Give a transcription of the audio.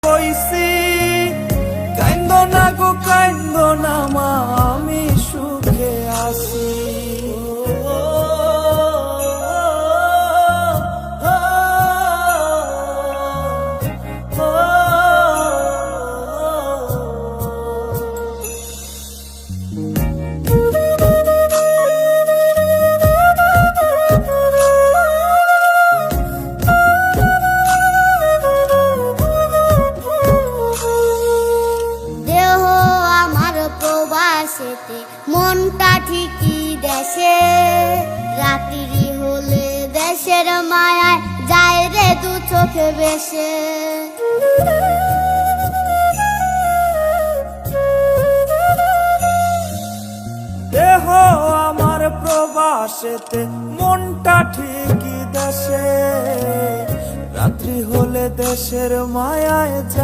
কইছি, কাইন্দো না গো কাইন্দো না মা, আমি সুখে আছি। মনটা ঠিকই দেশে, রাত্রি হলে দেশের মায়ায় যায় রে দু চোখে বেশে। দেহ আমার প্রবাসেতে, মনটা ঠিকই দেশে, রাত্রি হলে দেশের মায়ায়